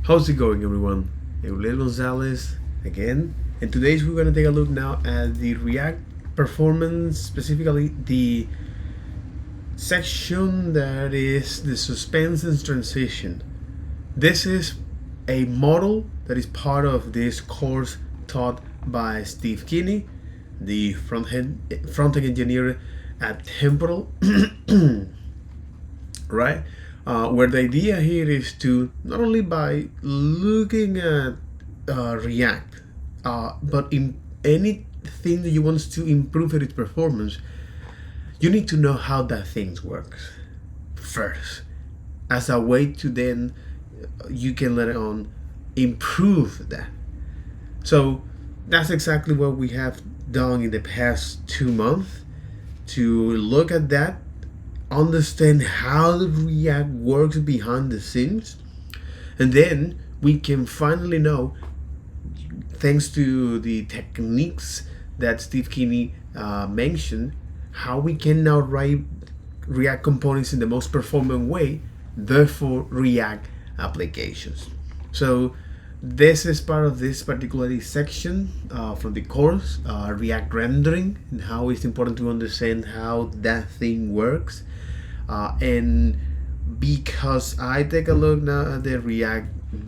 How's it going, everyone? Eulel Gonzalez again, and today we're going to take a look now at the React performance, specifically the section that is the suspense and transition. This is a model that is part of this course taught by Steve Kinney, the front-end engineer at Temporal, right? Where the idea here is to not only by looking at React, but in anything that you want to improve its performance, you need to know how that thing works first, as a way to then you can later on improve that. So that's exactly what we have done in the past 2 months, to look at that, understand how the React works behind the scenes, and then we can finally know, thanks to the techniques that Steve Kinney mentioned, how we can now write React components in the most performant way, therefore React applications. So this is part of this particular section from the course, React rendering, and how it's important to understand how that thing works. And because I take a look now at the React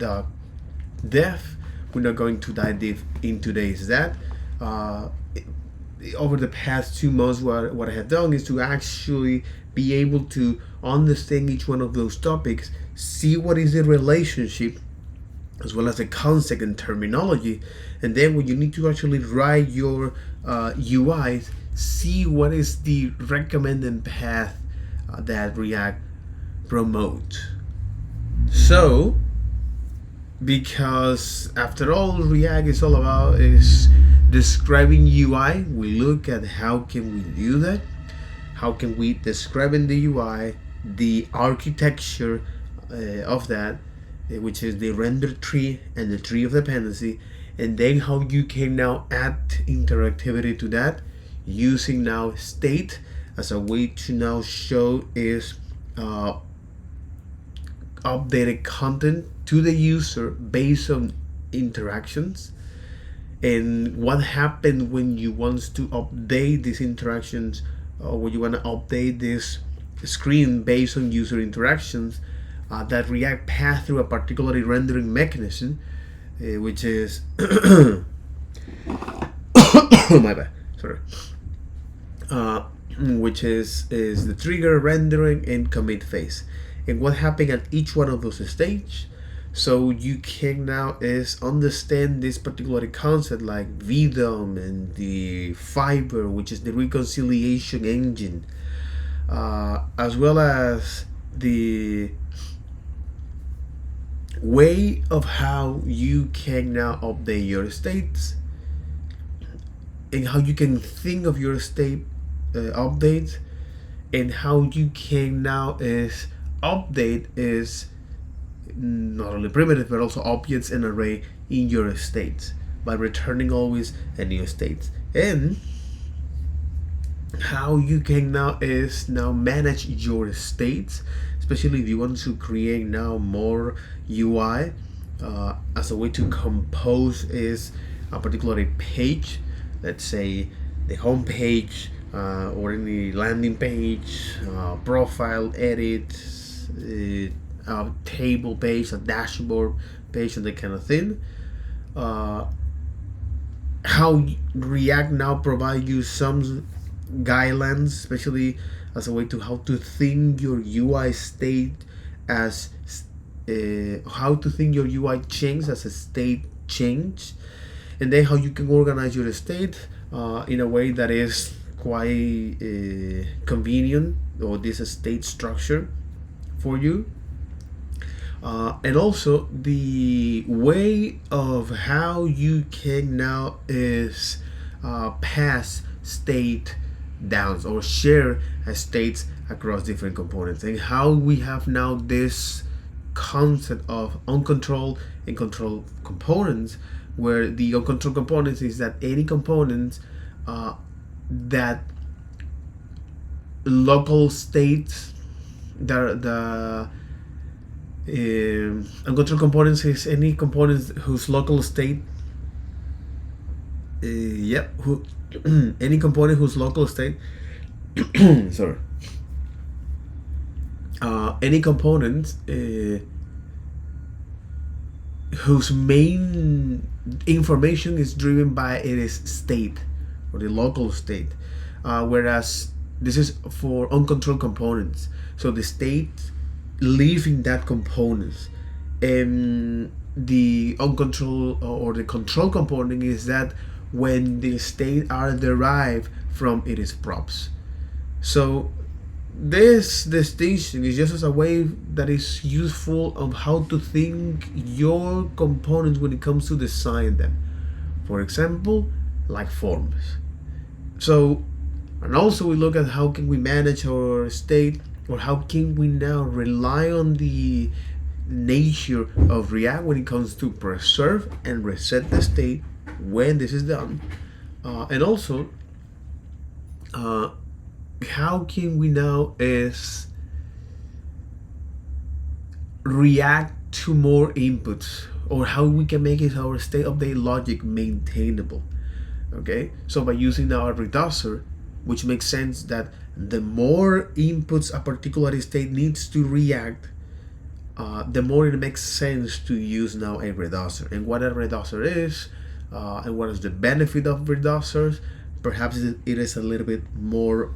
dev, we're not going to dive deep into this. That over the past 2 months, what I have done is to actually be able to understand each one of those topics, see what is the relationship, as well as the concept and terminology, and then when you need to actually write your UIs, see what is the recommended path that React promotes. So, because after all, React is all about is describing UI, we look at how can we do that, how can we describe in the UI the architecture of that, which is the render tree and the tree of dependency, and then how you can now add interactivity to that using now state as a way to now show is updated content to the user based on interactions, and what happened when you want to update these interactions, or when you want to update this screen based on user interactions. That React pass through a particular rendering mechanism, which is my bad, sorry. Which is the trigger, rendering, and commit phase, and what happened at each one of those stages. So you can now is understand this particular concept like VDOM and the Fiber, which is the reconciliation engine, as well as the way of how you can now update your states, and how you can think of your state updates, and how you can now is update is not only primitive but also objects and array in your states by returning always a new state, and how you can now is now manage your states, especially if you want to create now more UI as a way to compose is a particular page, let's say the home page or any landing page, profile, edit, a table page, a dashboard page, and that kind of thing. How React now provide you some guidelines, especially as a way to how to think your UI state as how to think your UI change as a state change, and then how you can organize your state in a way that is quite convenient, or this state structure for you, and also the way of how you can now is pass state downs or share states across different components, and how we have now this concept of uncontrolled and controlled components, where the uncontrolled components is that any components that local states, the Uncontrolled components is any components whose local state, yep, who any component whose local state, sorry, any component whose main information is driven by its state or the local state, whereas this is for uncontrolled components. So the state leaving that component, and the uncontrolled or the control component is that when the state are derived from its props. So this distinction is just as a way that is useful of how to think your components when it comes to design them. For example, like forms. So, and also we look at how can we manage our state, or how can we now rely on the nature of React when it comes to preserve and reset the state when this is done. And also, how can we now is react to more inputs, or how we can make it our state update logic maintainable. Okay, so by using our reducer, which makes sense that the more inputs a particular state needs to react, the more it makes sense to use now a reducer. And what a reducer is, and what is the benefit of reducers, perhaps it is a little bit more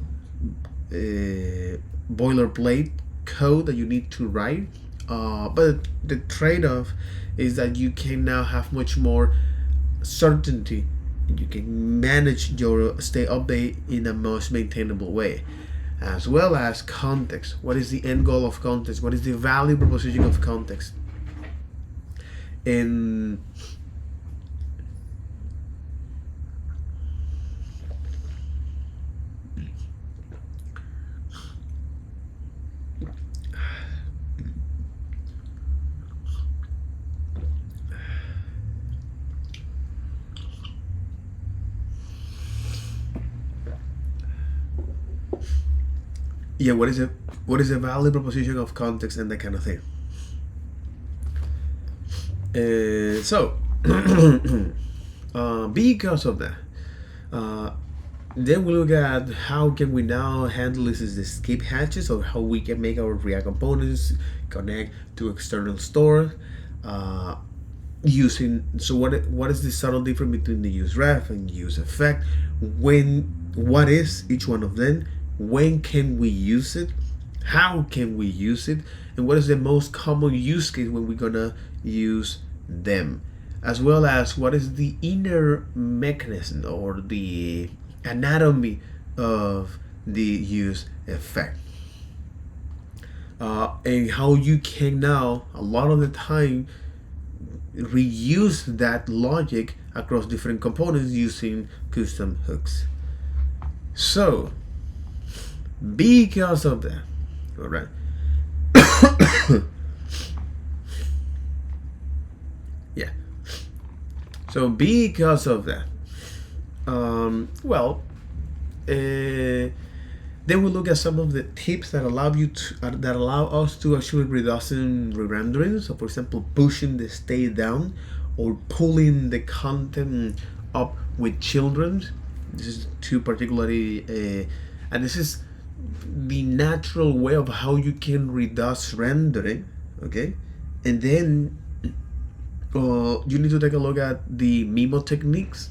boilerplate code that you need to write, but the trade-off is that you can now have much more certainty. You can manage your state update in a most maintainable way, as well as context. What is the end goal of context? What is the value proposition of context? And yeah, what is the value proposition of context and that kind of thing. So because of that, then we look at how can we now handle this is the skip hatches, or how we can make our React components connect to external store, using. So what is the subtle difference between the use ref and use effect? What is each one of them? When can we use it? How can we use it? And what is the most common use case when we're gonna use them? As well as what is the inner mechanism or the anatomy of the use effect. And how you can now, a lot of the time, reuse that logic across different components using custom hooks. So, because of that, all right. Yeah. So because of that, then we look at some of the tips that allow us to actually reducing re-rendering. So, for example, pushing the state down or pulling the content up with children. This is two particularly, and this is the natural way of how you can reduce rendering. Okay, and then you need to take a look at the MIMO techniques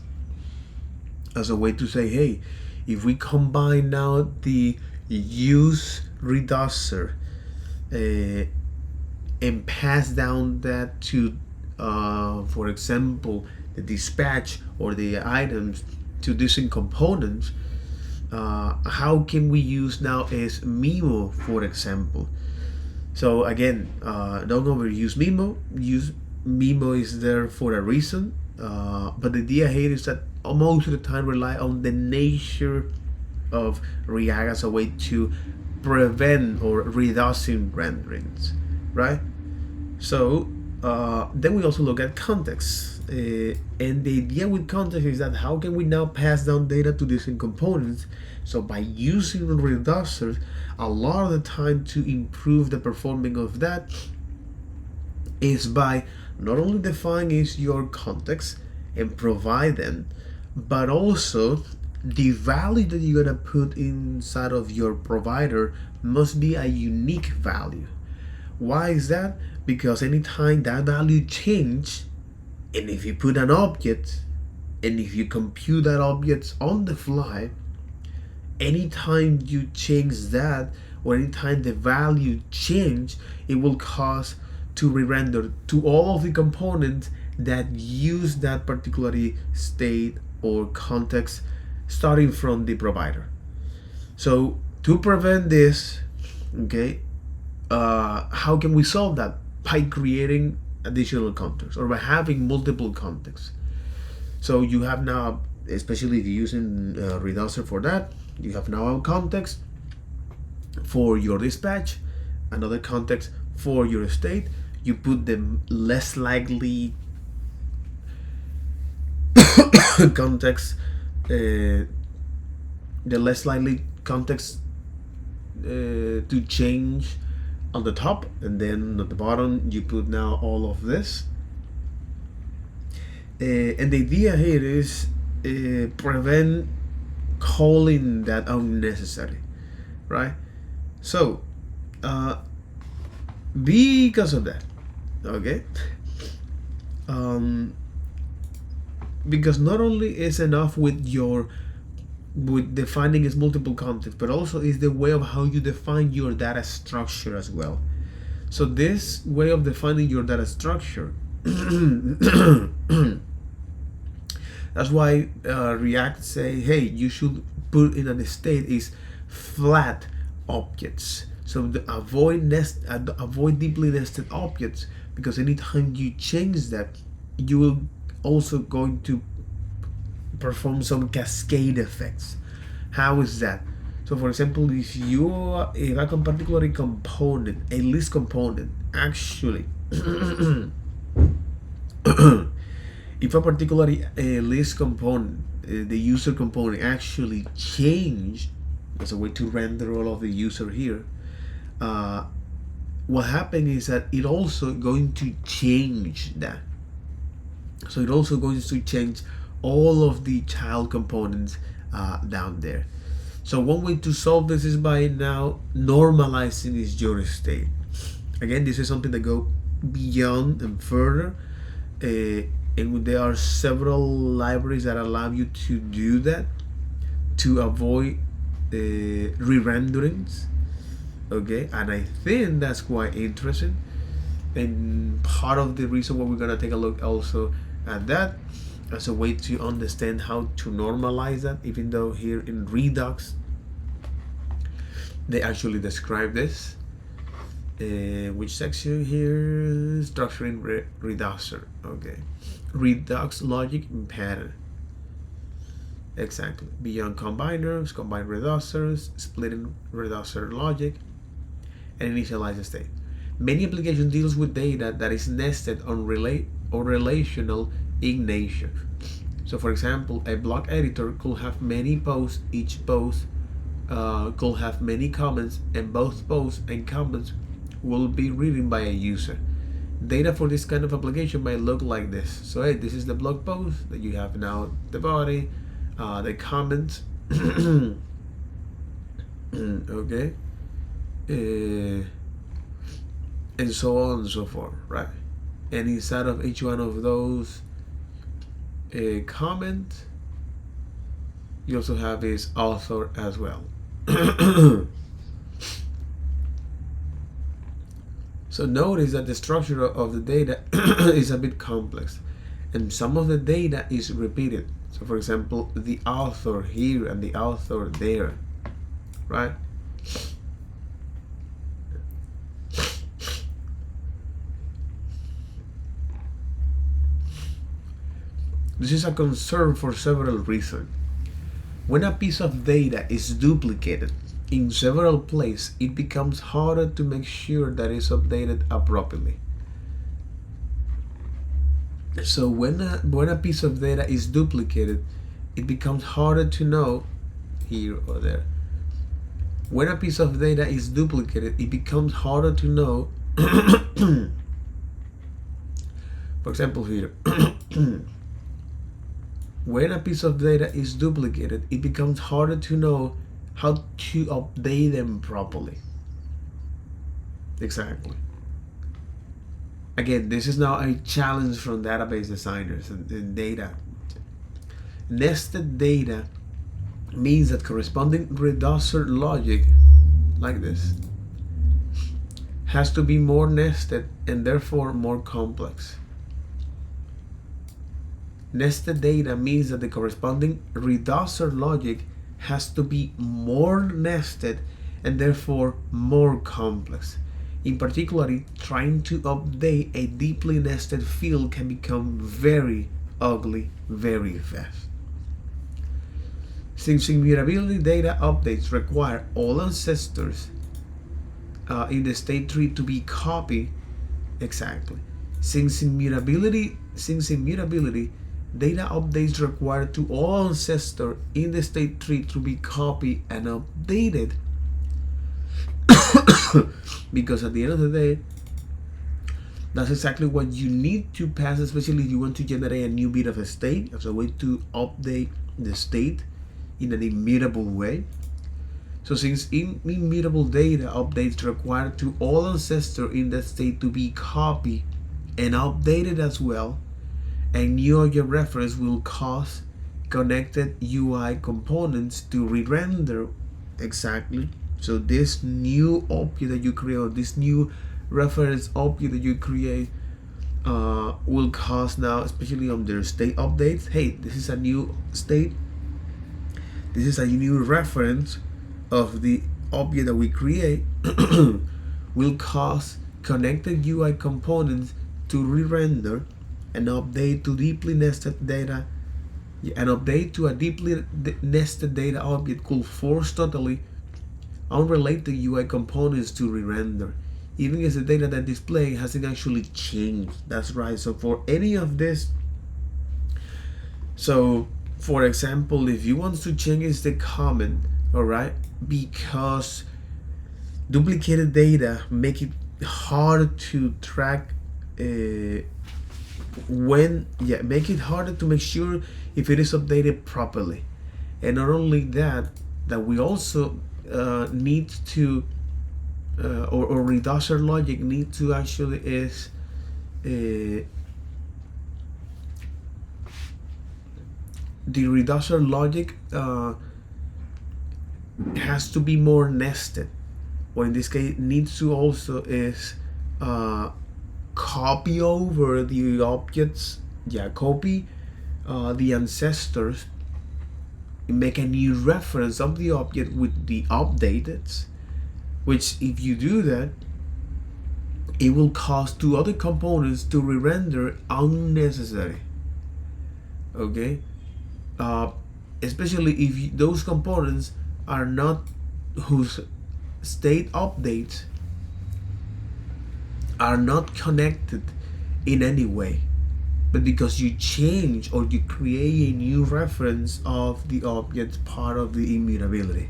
as a way to say, hey, if we combine now the use reducer and pass down that to, for example, the dispatch or the items to different components, how can we use now is MIMO, for example. So again, don't overuse MIMO. MIMO is there for a reason, but the idea here is that most of the time rely on the nature of React as a way to prevent or reducing renderings, right? So then we also look at context, and the idea with context is that how can we now pass down data to different components. So by using reducers, a lot of the time to improve the performance of that, is by not only defining your context and provide them, but also the value that you're gonna put inside of your provider must be a unique value. Why is that? Because anytime that value change, and if you put an object, and if you compute that object on the fly, anytime you change that, or anytime the value change, it will cause to re-render to all of the components that use that particular state or context starting from the provider. So to prevent this, okay, how can we solve that? By creating additional contexts or by having multiple contexts. So you have now, especially if you're using Reducer for that, you have now a context for your dispatch, another context for your state. You put the less likely context, the less likely context to change on the top, and then at the bottom you put now all of this. And the idea here is prevent calling that unnecessary, right? So because of that, okay, because not only is enough with defining its multiple contexts, but also is the way of how you define your data structure as well. So this way of defining your data structure, that's why React say, hey, you should put in a state is flat objects. So avoid deeply nested objects, because anytime you change that, you will also going to perform some cascade effects. How is that? So for example, if a particular component, a list component, actually if a particular list component, the user component actually change, as a way to render all of the user here, what happened is that it also going to change that. So it also going to change all of the child components down there. So one way to solve this is by now normalizing this your state. Again, this is something that go beyond and further, and there are several libraries that allow you to do that, to avoid re-renderings. Okay, and I think that's quite interesting, and part of the reason why we're gonna take a look also at that as a way to understand how to normalize that, even though here in Redux they actually describe this. Which section here? Structuring Reducer. Okay, Redux logic and pattern. Exactly. Beyond combiners, combine reducers, splitting reducer logic, and initialize the state. Many applications deals with data that is nested on relational in nature. So for example, a block editor could have many posts. Each post could have many comments, and both posts and comments will be written by a user. Data for this kind of application might look like this. So hey, this is the blog post that you have now, the body, the comments, okay, and so on and so forth, right? And inside of each one of those comment, you also have his author as well. So notice that the structure of the data is a bit complex, and some of the data is repeated. So for example, the author here and the author there, right? This is a concern for several reasons. When a piece of data is duplicated in several places, it becomes harder to make sure that it's updated appropriately. So when a piece of data is duplicated, it becomes harder to know here or there. When a piece of data is duplicated, it becomes harder to know For example, here, when a piece of data is duplicated, it becomes harder to know how to update them properly. Exactly. Again, this is now a challenge from database designers and data. Nested data means that corresponding reducer logic, like this, has to be more nested and therefore more complex. Nested data means that the corresponding reducer logic has to be more nested and therefore more complex. In particular, trying to update a deeply nested field can become very ugly very fast. Since immutability data updates require all ancestors in the state tree to be copied, exactly. Since immutability data updates require to all ancestors in the state tree to be copied and updated, because at the end of the day, that's exactly what you need to pass, especially if you want to generate a new bit of a state as a way to update the state in an immutable way. So since immutable data updates require to all ancestors in that state to be copied and updated as well, a new object reference will cause connected UI components to re-render. Exactly. So this new object that you create, or this new reference object that you create, will cause now, especially on their state updates, hey, this is a new state, this is a new reference of the object that we create, will cause connected UI components to re-render and update to deeply nested data. An update to a deeply nested data object could force totally unrelated UI components to re-render, even if the data that display hasn't actually changed. That's right. So for any of this, so for example, if you want to change the comment, all right, because duplicated data make it hard to track make it harder to make sure if it is updated properly. And not only that we also need to or reducer logic need to actually is the reducer logic has to be more nested, or in this case needs to also is copy over the objects, copy the ancestors, make a new reference of the object with the updated, which if you do that, it will cause two other components to re-render unnecessary. Okay, especially if those components are not whose state updates are not connected in any way, but because you change or you create a new reference of the object part of the immutability.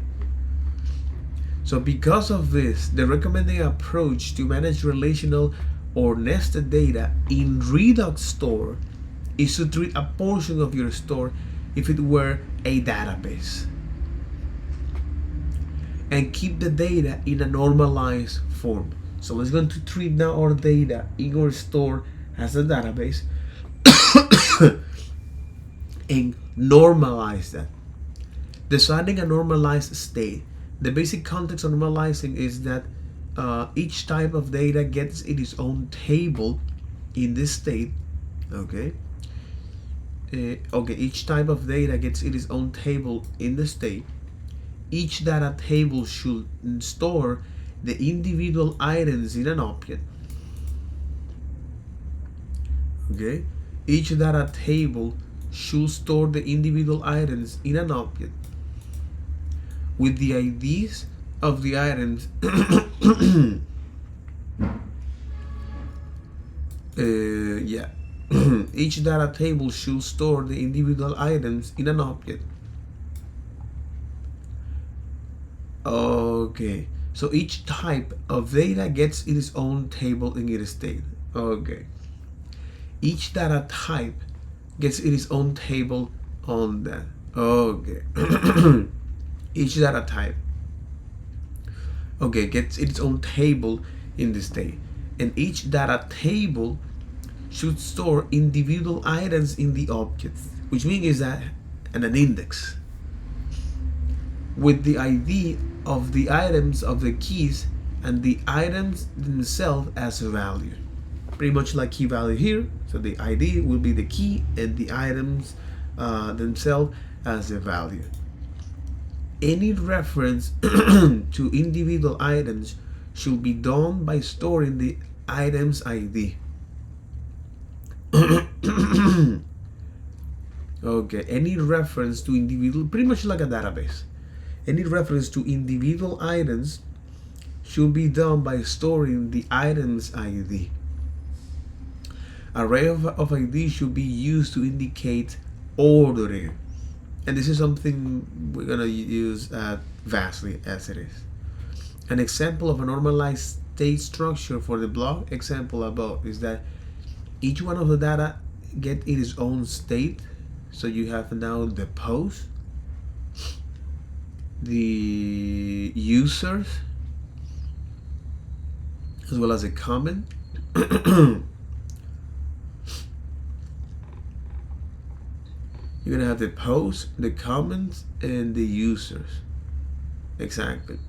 So because of this, the recommended approach to manage relational or nested data in Redux store is to treat a portion of your store if it were a database and keep the data in a normalized form. So let's go to treat now our data in our store as a database and normalize that. Designing a normalized state. The basic context of normalizing is that each type of data gets its own table in this state. Okay. Each type of data gets its own table in the state. Each data table should store the individual items in an object. Okay. Each data table should store the individual items in an object with the IDs of the items each data table should store the individual items in an object. Okay, so each type of data gets its own table in its state. Okay, Each data type gets its own table on that. Okay. Each data type, okay, gets its own table in this state. And each data table should store individual items in the objects, which means is that an index with the ID of the items of the keys and the items themselves as a value. Pretty much like key value here. So the ID will be the key and the items themselves as a value. Any reference to individual items should be done by storing the item's ID. Okay, any reference to individual, pretty much like a database. Any reference to individual items should be done by storing the item's ID. Array of ID should be used to indicate ordering. And this is something we're going to use vastly as it is. An example of a normalized state structure for the block example above is that each one of the data get its own state. So you have now the post, the users, as well as a comment. You're gonna have the post, the comments, and the users. Exactly.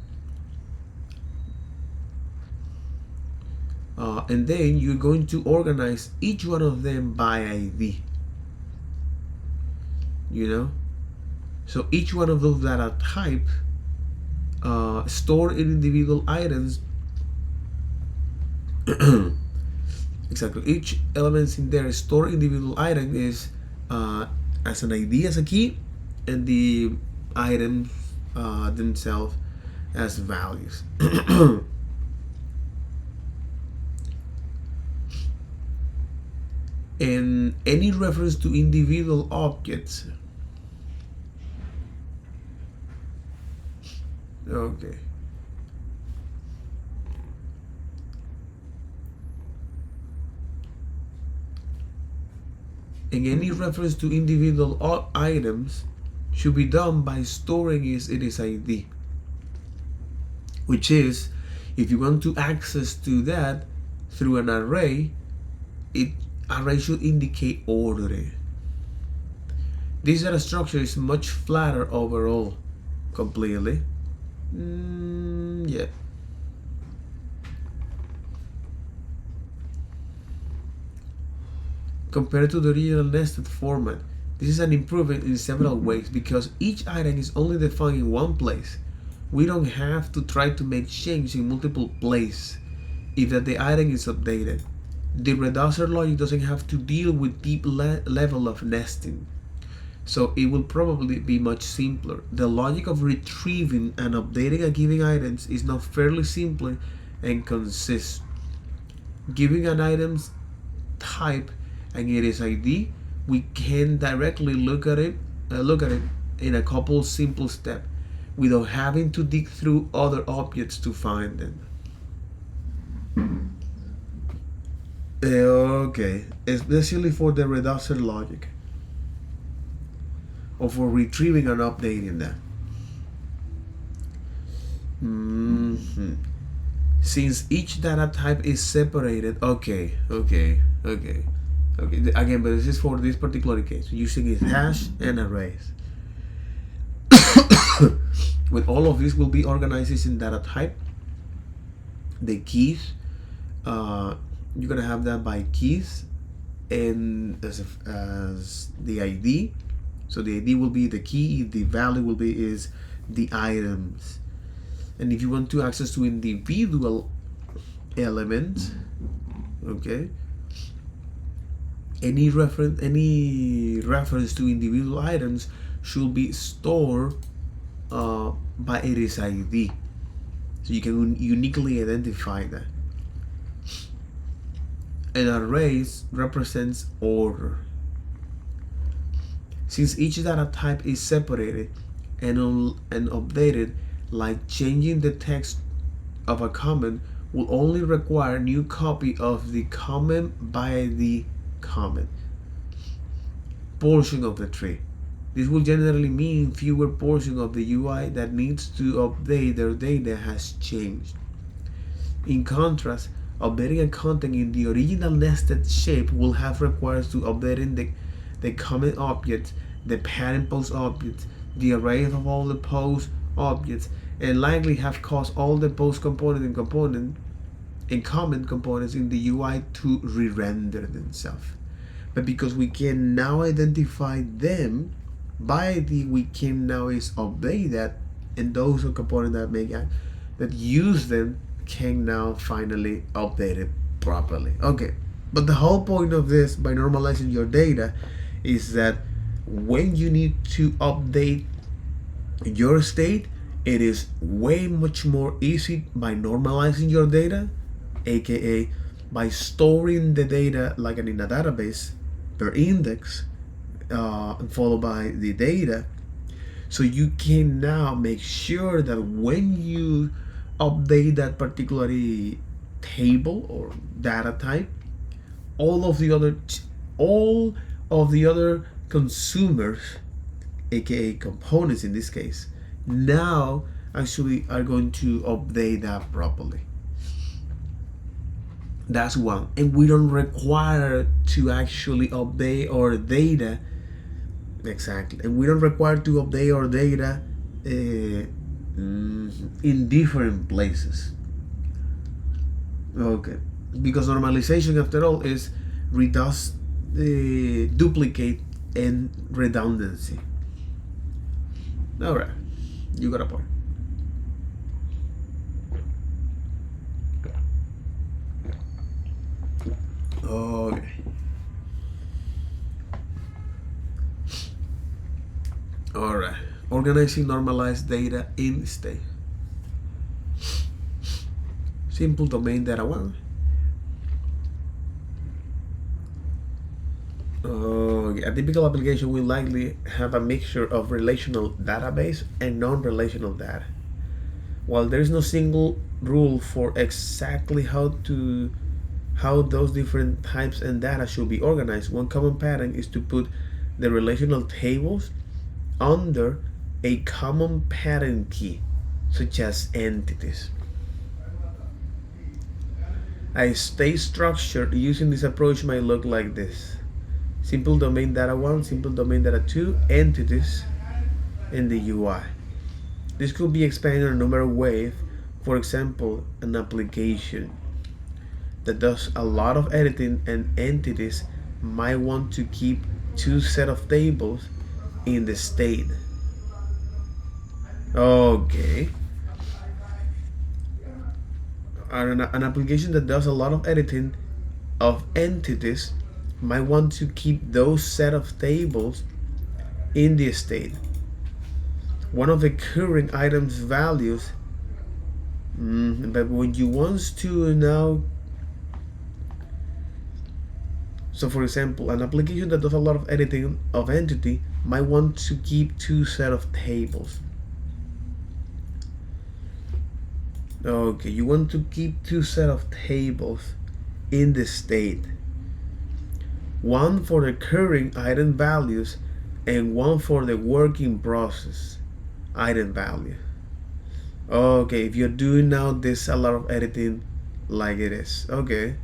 And then you're going to organize each one of them by ID. You know, so each one of those data type store individual items. Exactly. Each element in there store individual item is as an ID as a key, and the items themselves as values. And any reference to individual objects. Okay. And any reference to individual items should be done by storing its ID. Which is, if you want to access to that through an array, array should indicate ordering. This data structure is much flatter overall, completely. Yeah. Compared to the original nested format, this is an improvement in several ways because each item is only defined in one place. We don't have to try to make changes in multiple places if the item is updated. The reducer logic doesn't have to deal with deep level of nesting, so it will probably be much simpler. The logic of retrieving and updating a given item is now fairly simple and consists. Giving an item's type and its ID, we can directly look at it in a couple simple steps without having to dig through other objects to find them. Okay, especially for the reducer logic, or for retrieving and updating that. Since each data type is separated, okay. Again, but this is for this particular case, using its hash and arrays. With all of this will be organized in data type. The keys, you're gonna have that by keys, and as the ID. So the ID will be the key. The value will be is the items. And if you want to access to individual elements, okay, any reference to individual items should be stored by its ID, so you can uniquely identify that. An array represents order. Since each data type is separated and updated, like changing the text of a comment will only require new copy of the comment by the comment portion of the tree. This will generally mean fewer portions of the UI that needs to update their data has changed. In contrast, updating a content in the original nested shape will have required to updating the comment objects, the parent post objects, the array of all the post objects, and likely have caused all the post component and comment components in the UI to re-render themselves. But because we can now identify them by ID, we can now is update that, and those components that use them can now finally update it properly. Okay, but the whole point of this, by normalizing your data, is that when you need to update your state, it is way much more easy by normalizing your data, aka by storing the data like in a database per index, followed by the data. So you can now make sure that when you update that particular table or data type, all of the other consumers, aka components in this case, now actually are going to update that properly. That's one. And we don't require to actually update our data. Exactly. And we don't require to update our data in different places. Okay. Because normalization, after all, is reduce duplicate and redundancy. Alright. You got a point. Okay. Alright. Organizing normalized data in state. Simple domain data 1. A typical application will likely have a mixture of relational database and non-relational data. While there is no single rule for exactly how those different types and data should be organized, one common pattern is to put the relational tables under a common pattern key, such as entities. A state structure using this approach might look like this: simple domain data 1, simple domain data 2, entities in the UI. This could be expanded in a number of ways. For example, an application that does a lot of editing and entities might want to keep two sets of tables in the state. Okay. An application that does a lot of editing of entities might want to keep those set of tables in the state. One of the current items values, but when you want to now, so for example, an application that does a lot of editing of entity might want to keep two set of tables. Okay, you want to keep two set of tables in the state. One for the current item values and one for the work in process item value. Okay, if you're doing now this a lot of editing like it is. Okay.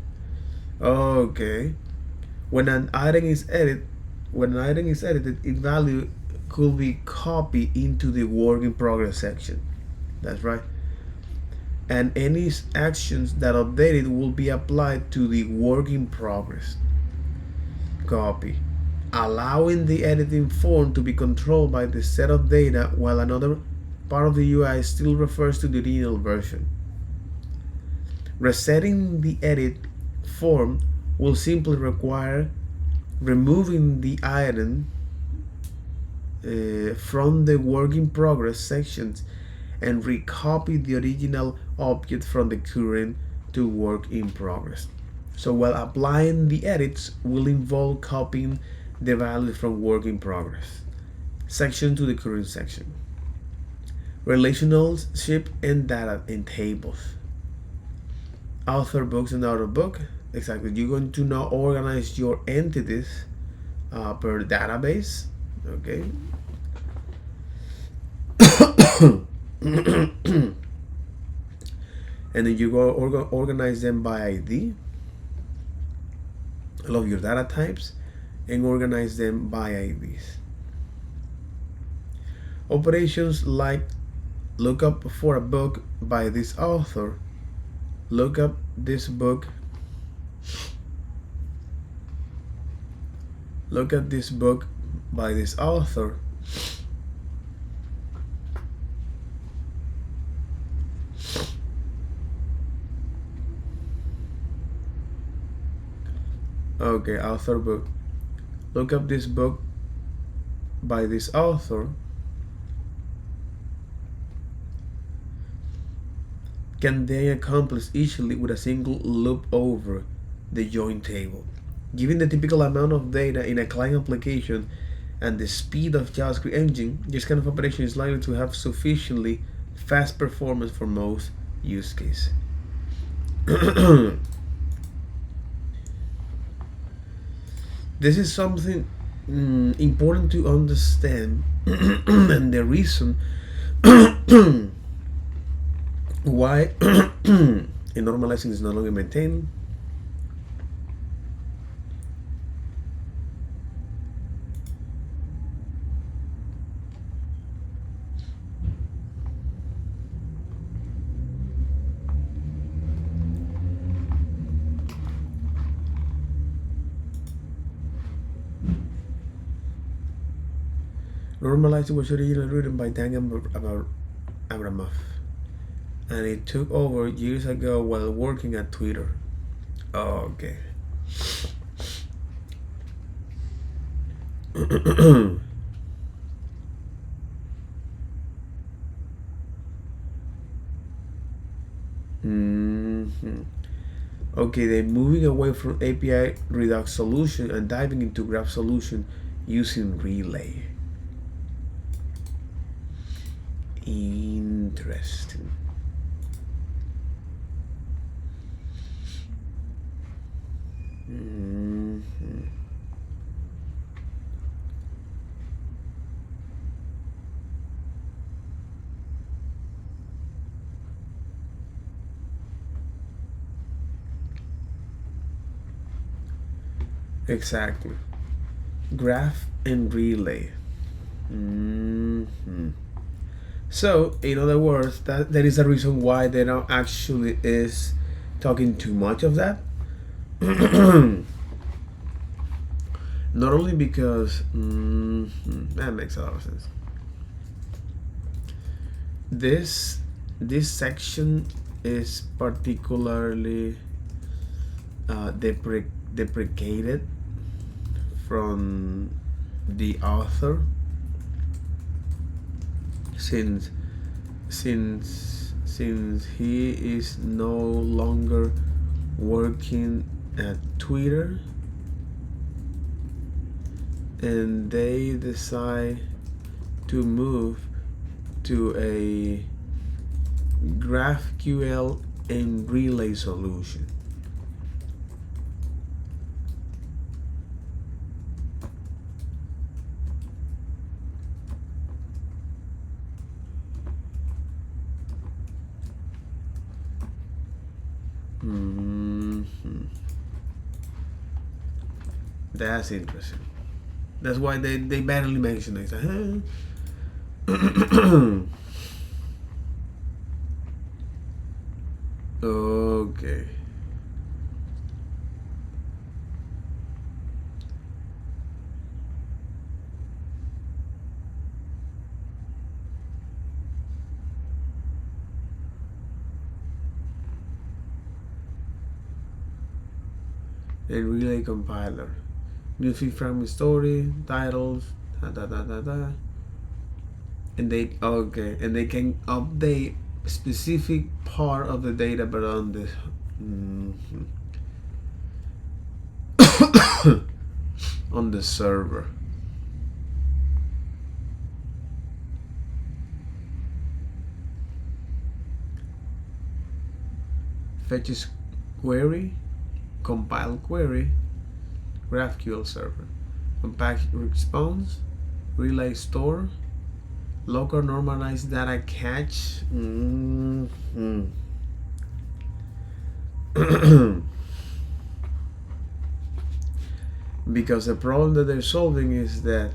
When an item is edited, its value could be copied into the work in progress section. That's right. And any actions that update it will be applied to the work in progress copy, allowing the editing form to be controlled by the set of data, while another part of the UI still refers to the original version. Resetting the edit form will simply require removing the item from the work in progress sections and recopy the original object from the current to work in progress. So while applying the edits will involve copying the values from work in progress section to the current section. Relationship and data in tables. Author books and out of book. exactly. You're going to now organize your entities per database. Okay. And then you go organize them by ID, all of your data types, and organize them by IDs. Operations like look up for a book by this author, look up this book, look at this book by this author, okay, author book, look up this book by this author, can they accomplish easily with a single loop over the join table. Given the typical amount of data in a client application and the speed of JavaScript engine, this kind of operation is likely to have sufficiently fast performance for most use cases. This is something important to understand, and the reason why a normalizing is no longer maintained. Normalizing was originally written by Dan Abramoff, and it took over years ago while working at Twitter. Oh, okay. Okay, they're moving away from API Redux solution and diving into graph solution using Relay. Interesting. Exactly. Graph and Relay. So, in other words, that is the reason why they don't actually is talking too much of that. Not only because that makes a lot of sense. This section is particularly deprecated from the author, since he is no longer working at Twitter, and they decide to move to a GraphQL and Relay solution. That's interesting. That's why they barely mention it. Okay. And Relay compiler. Newsfeed fragment story, titles, and they can update specific part of the data, but on this on the server. Fetches query compile query, GraphQL server, unpack response, relay store, local normalized data catch. Because the problem that they're solving is that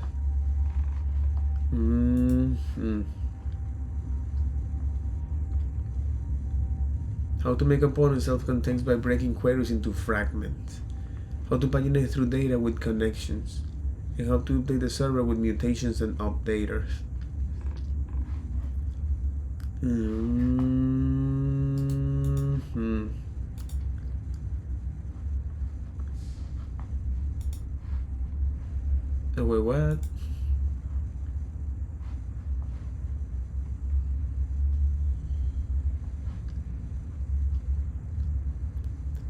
how to make components self-contained by breaking queries into fragments, how to paginate through data with connections, and how to update the server with mutations and updaters. Oh, wait, what?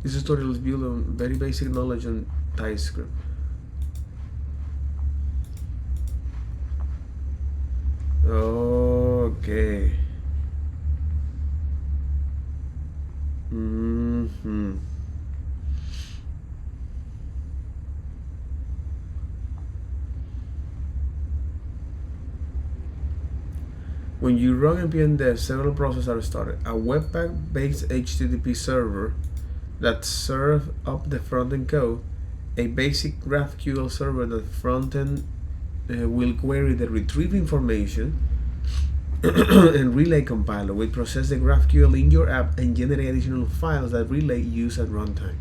This tutorial is built on very basic knowledge on TypeScript. Okay. When you run npm dev, several processes are started. A Webpack-based HTTP server that serves up the front-end code, a basic GraphQL server that front-end will query the retrieve information, and Relay compiler will process the GraphQL in your app and generate additional files that Relay use at runtime,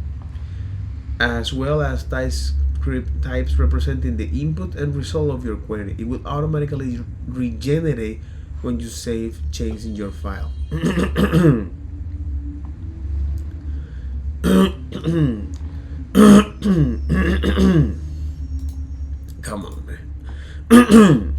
as well as TypeScript types representing the input and result of your query. It will automatically regenerate when you save changes in your file. Come on, man.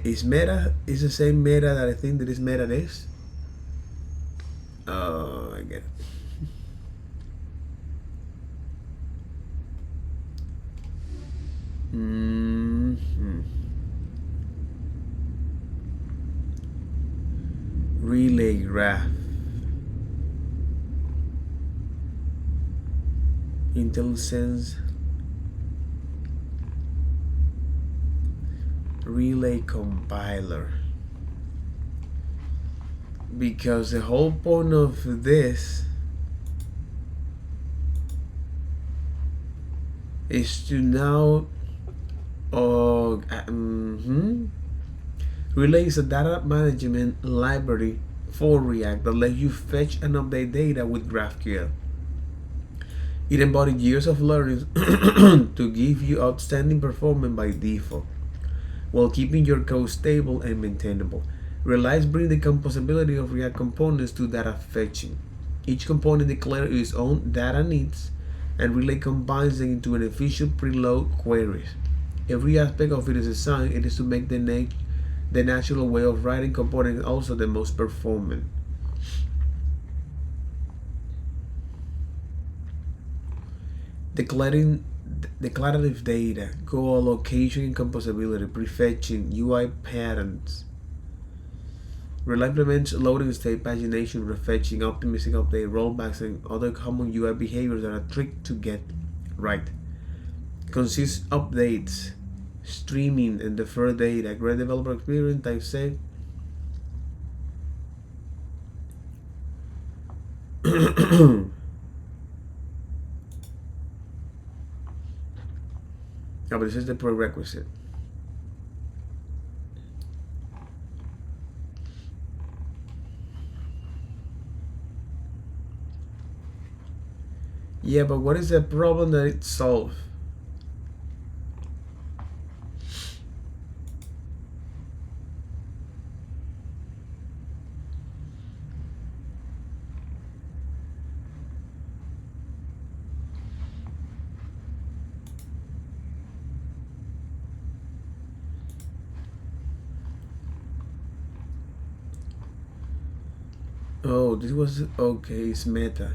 Is meta is the same meta that I think that this meta is? Oh, I get it. Relay graph. IntelliSense Relay compiler. Because the whole point of this is to now Relay is a data management library for React that lets you fetch and update data with GraphQL. It embodies years of learning to give you outstanding performance by default, while keeping your code stable and maintainable. Relay brings the composability of React components to data fetching. Each component declares its own data needs, and Relay combines them into an efficient preload queries. Every aspect of it is designed it is to make the natural way of writing components also the most performant. Declarative data, goal allocation and composability, prefetching, UI patterns. Relay implements loading state, pagination, refetching, optimistic update, rollbacks, and other common UI behaviors that are tricky to get right. Consists updates, streaming, and deferred data, great developer experience, type safe. But this is the prerequisite. Yeah, but what is the problem that it solves? Oh, this was okay, it's meta.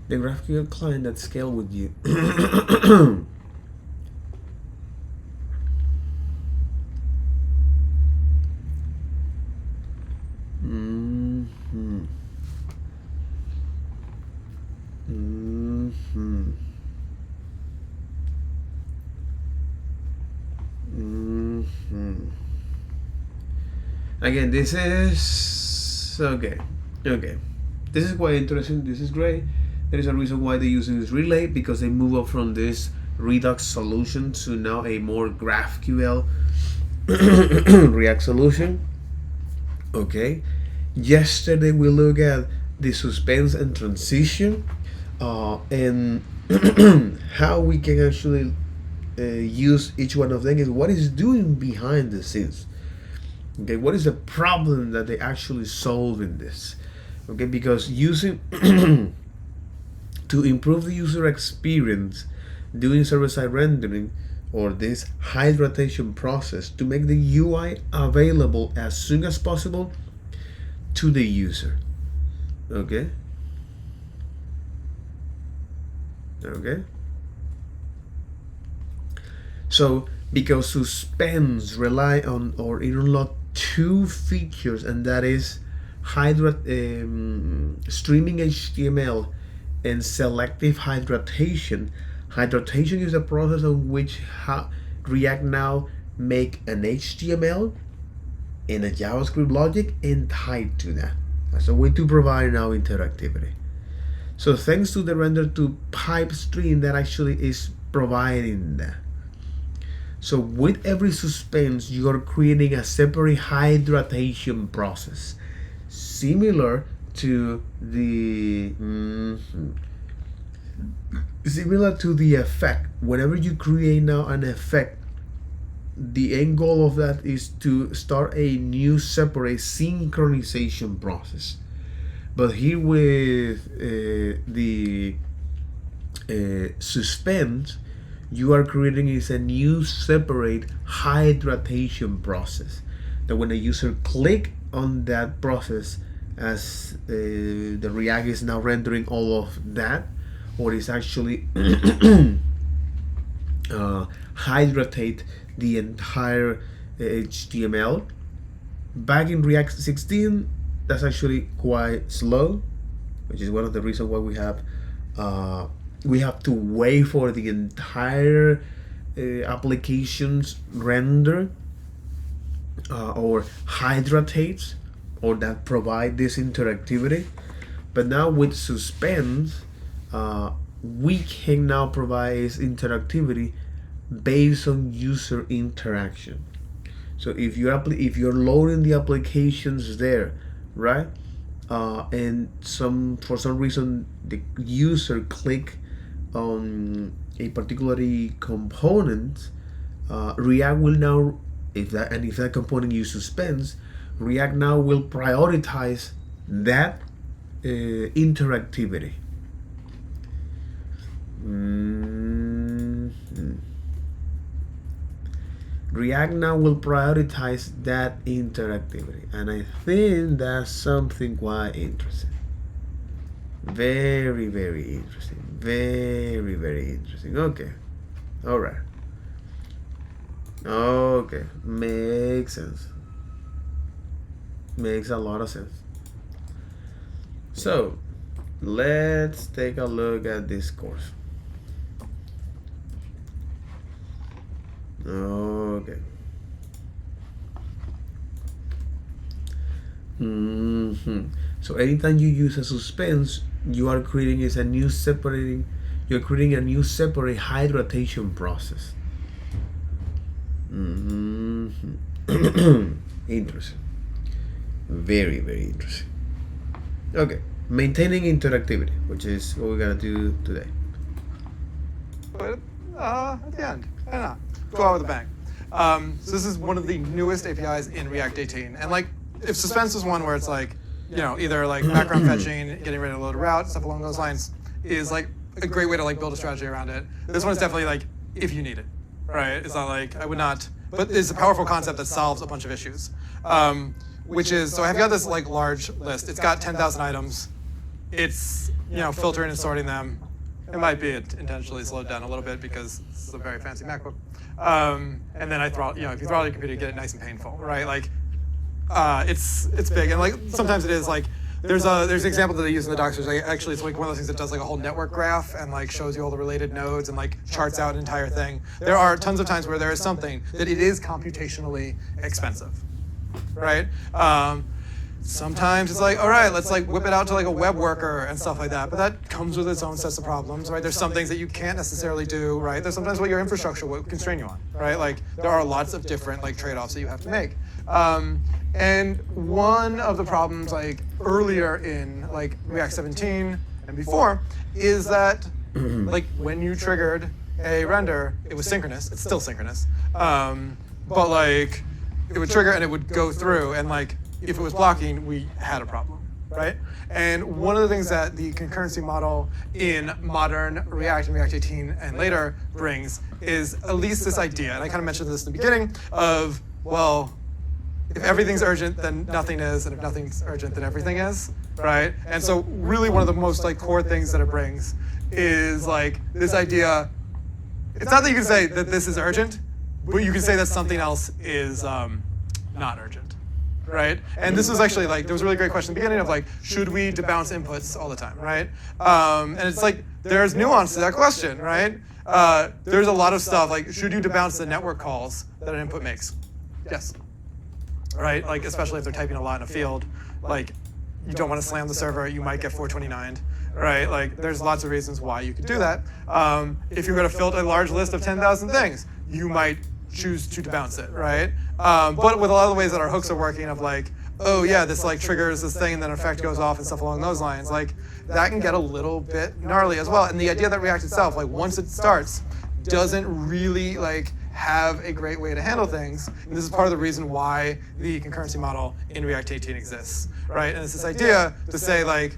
The GraphQL client that scale with you. Again, this is okay. Okay, this is quite interesting. This is great. There is a reason why they're using this relay, because they move up from this Redux solution to now a more GraphQL React solution. Okay, yesterday we looked at the suspense and transition, and how we can actually use each one of them, is what is doing behind the scenes. Okay, what is the problem that they actually solve in this? Okay, because using to improve the user experience, doing server-side rendering, or this hydration process, to make the UI available as soon as possible to the user. Okay. Okay. So because Suspense rely on or it unlock two features, and that is streaming HTML and selective hydration. Hydration is a process on which React now make an HTML and a JavaScript logic and tied to that as a way to provide now interactivity. So thanks to the render to pipe stream that actually is providing that. So with every suspense, you are creating a separate hydration process, similar to the effect. Whenever you create now an effect, the end goal of that is to start a new separate synchronization process. But here with the suspense, you are creating is a new separate hydration process, that when a user click on that process, as the React is now rendering all of that, or is actually hydrate the entire HTML. Back in React 16, that's actually quite slow, which is one of the reasons why we have to wait for the entire applications render or hydrates, or that provide this interactivity. But now with Suspense, we can now provide interactivity based on user interaction. So if you're loading the applications there, right, and for some reason the user click on a particular component, React will now, if that component uses Suspense, React now will prioritize that interactivity. React now will prioritize that interactivity, and I think that's something quite interesting. Very, very interesting. Very, very interesting. Okay. All right. Okay. Makes sense. Makes a lot of sense. So, let's take a look at this course. Okay. So anytime you use a suspense, you are creating a new separate hydration process. Interesting. Very, very interesting. Okay, maintaining interactivity, which is what we're gonna do today. But at the end, why not? Go out with a bang. So this is one of the newest APIs in React 18, and like, if Suspense is one where it's like, you know, either like background fetching, getting ready to load a route, stuff along those lines, is like a great way to like build a strategy around it. This one is definitely like, if you need it, right? It's not like, I would not, but it's a powerful concept that solves a bunch of issues. Which is, so I've got this like large list. It's got 10,000 items. It's, you know, filtering and sorting them. It might be intentionally slowed down a little bit because it's a very fancy MacBook. And then if you throttle your computer, you get it nice and painful, right? Like, it's big, and like sometimes it is like there's an example that they use in the docs. Actually, it's like one of those things that does like a whole network graph and like shows you all the related nodes and like charts out an entire thing. There are tons of times where there is something that it is computationally expensive, right? Sometimes it's like, all right, let's like whip it out to like a web worker and stuff like that. But that comes with its own sets of problems, right? There's some things that you can't necessarily do, right? There's sometimes what your infrastructure will constrain you on, right? Like there are lots of different like trade-offs that you have to make. And one of the problems like earlier in like React 17 and before is that like when you triggered a render, it was synchronous. It's still synchronous, but like it would trigger and it would go through, and like if it was blocking, we had a problem, right? And one of the things that the concurrency model in modern React and React 18 and later brings is at least this idea, and I kind of mentioned this in the beginning, of, well, if everything's urgent, then nothing is, and if nothing's urgent, then everything is, right? And so really one of the most like core things that it brings is like this idea, it's not that you can say that this is urgent, but you can say that something else is not urgent. Right? And this was actually like, there was a really great question at the beginning of like, should we debounce inputs all the time, right? And it's like, there's nuance to that question, right? There's a lot of stuff, like, should you debounce the network calls that an input makes? Yes. Right? Like, especially if they're typing a lot in a field, like, you don't want to slam the server, you might get 429, right? Like, there's lots of reasons why you could do that. If you're going to filter a large list of 10,000 things, you might choose to debounce it, right? But with a lot of the ways that our hooks are working of like, oh yeah, this like triggers this thing and then effect goes off and stuff along those lines, like that can get a little bit gnarly as well. And the idea that React itself, like once it starts, doesn't really like have a great way to handle things. And this is part of the reason why the concurrency model in React 18 exists, right? And it's this idea to say like,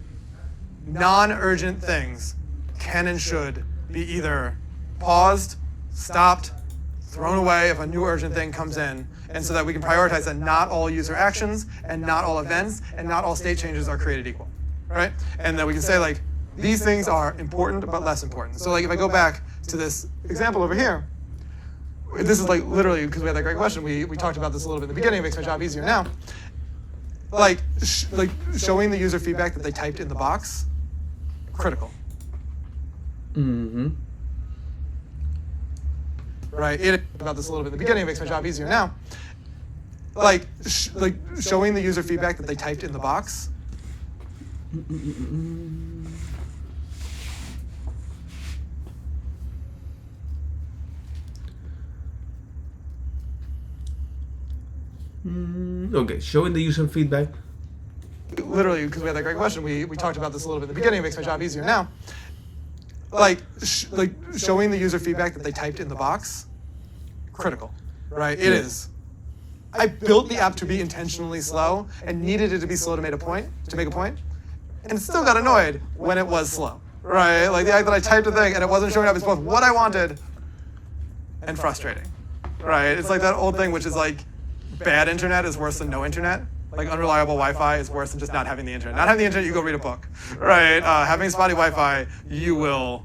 non-urgent things can and should be either paused, stopped, thrown away if a new urgent thing comes in, and so that we can prioritize that not all user actions and not all events and not all state changes are created equal, right? And then we can say like, these things are important but less important. So like if I go back to this example over here, this is like literally, because we had that great question, we talked about this a little bit in the beginning, it makes my job easier now. Like showing the user feedback that they typed in the box, critical. Mm-hmm. Right, about this a little bit in the beginning, it makes my job easier now. Like showing the user feedback that they typed in the box. Okay, showing the user feedback. Literally, because we had that great question, we talked about this a little bit in the beginning, it makes my job easier now. Like showing the user feedback that they typed in the box, critical, right? It is. I built the app to be intentionally slow and needed it to be slow to make a point, and still got annoyed when it was slow, right? Like the fact that I typed a thing and it wasn't showing up is both what I wanted and frustrating, right? It's like that old thing, which is like, bad internet is worse than no internet. Like unreliable Wi-Fi is worse than just not having the internet. Not having the internet, you go read a book, right? Having spotty Wi-Fi, you will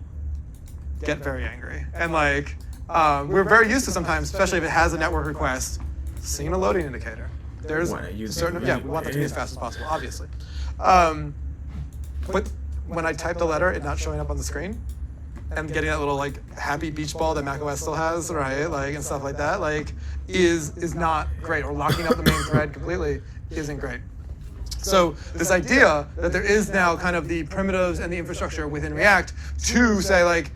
get very angry. And like, we're very used to sometimes, especially if it has a network request, seeing a loading indicator. There's a certain, yeah, we want that to be as fast as possible, obviously. But when I typed a letter, it not showing up on the screen, and getting that little like happy beach ball that macOS still has, right? Like and stuff like that, like is not great. Or locking up the main thread completely isn't great. So this idea that there is now kind of the primitives and the infrastructure within React to say like,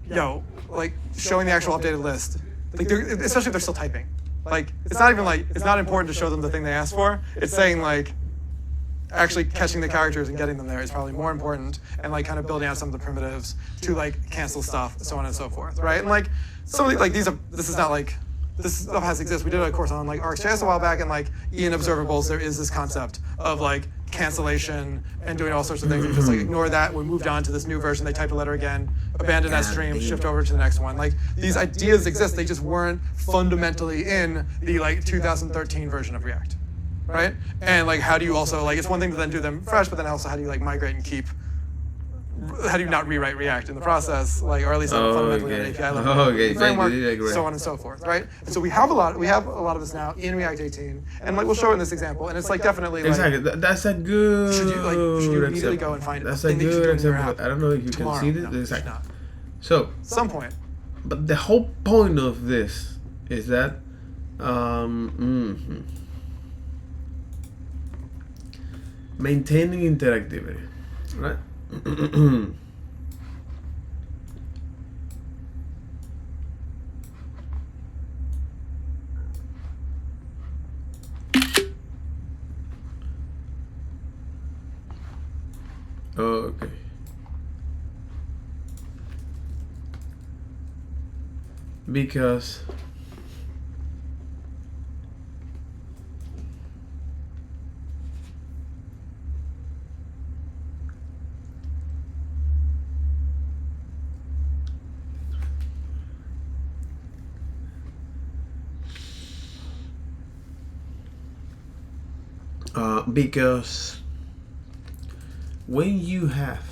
yo, like showing the actual updated list, like especially if they're still typing. Like it's not even like, it's not important to show them the thing they asked for. It's saying like, actually catching the characters and getting them there is probably more important, and like kind of building out some of the primitives to like cancel stuff, so on and so forth, right? And like some of the, like this is not like, this stuff has to exist. We did a course on like ArcsJS a while back, and like in observables there is this concept of like cancellation and doing all sorts of things. You just like ignore that. We moved on to this new version. They typed a letter again, abandon that stream, shift over to the next one. Like these ideas exist. They just weren't fundamentally in the like 2013 version of React. Right? And like, how do you also, like, it's one thing to then do them fresh, but then also how do you like migrate and keep, how do you not rewrite React in the process, like, or at least like, fundamentally an API level framework, so on and so forth, right? And so we have a lot of this now in React 18, and like we'll show it in this example, and it's like definitely like, exactly, that's a good. Should you immediately go and find that's a good example. I don't know if you can see this. No, exactly. So some point. But the whole point of this is that maintaining interactivity, right? Okay. Because when you have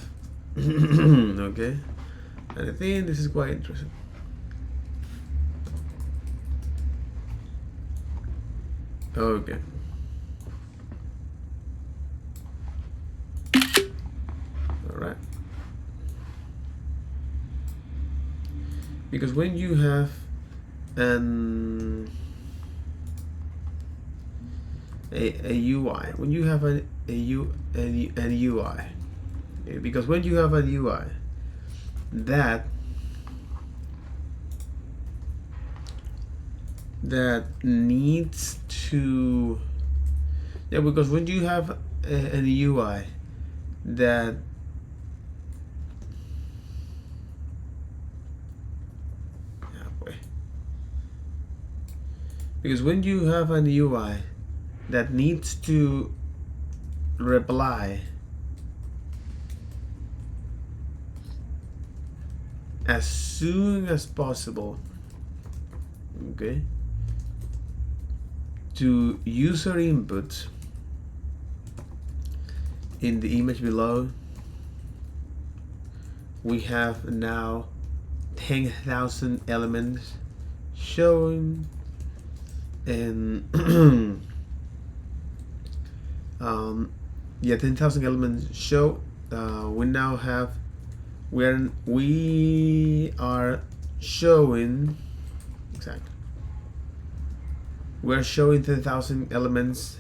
okay, and I think this is quite interesting. Okay. All right. Because when you have a UI, when you have a UI, because when you have a UI that needs to, yeah, because when you have an UI that because when you have an UI that needs to reply as soon as possible, okay, to user input in the image below, we have now 10,000 elements showing, and yeah, 10,000 elements show. We now have, we are showing, exactly, we're showing 10,000 elements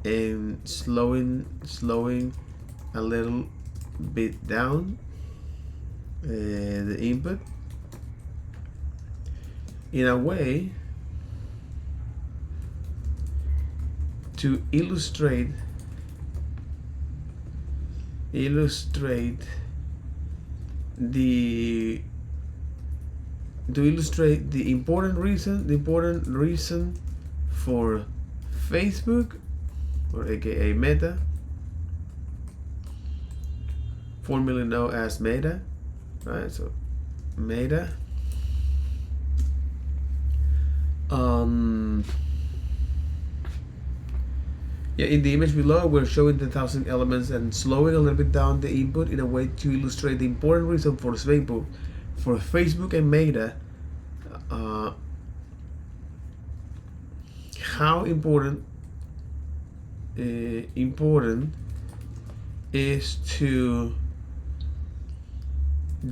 and slowing a little bit down the input in a way to illustrate the important reason for Facebook, or aka Meta, formerly known as Meta, right? So Meta, yeah, in the image below, we're showing 10,000 elements and slowing a little bit down the input in a way to illustrate the important reason for Facebook and Meta, how important is to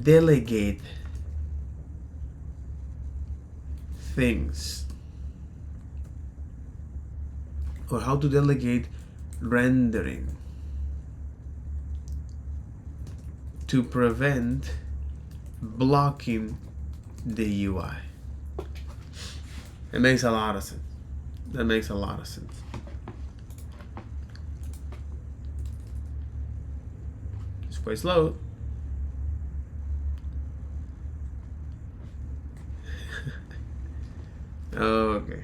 delegate things, or how to delegate rendering to prevent blocking the UI. It makes a lot of sense. That makes a lot of sense. It's quite slow. Okay.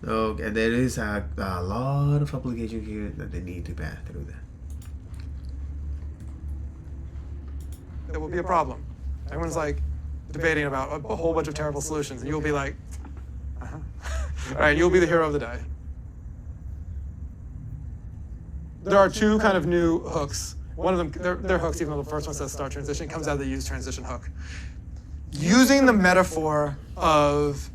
Okay, there is a lot of application here that they need to pass through that. It will be a problem. Everyone's like debating about a whole bunch of terrible solutions, and you'll be like, all right, you'll be the hero of the day. There are two kind of new hooks. One of them, they're hooks, even though the first one says start transition, comes out of the useTransition hook. Using the metaphor of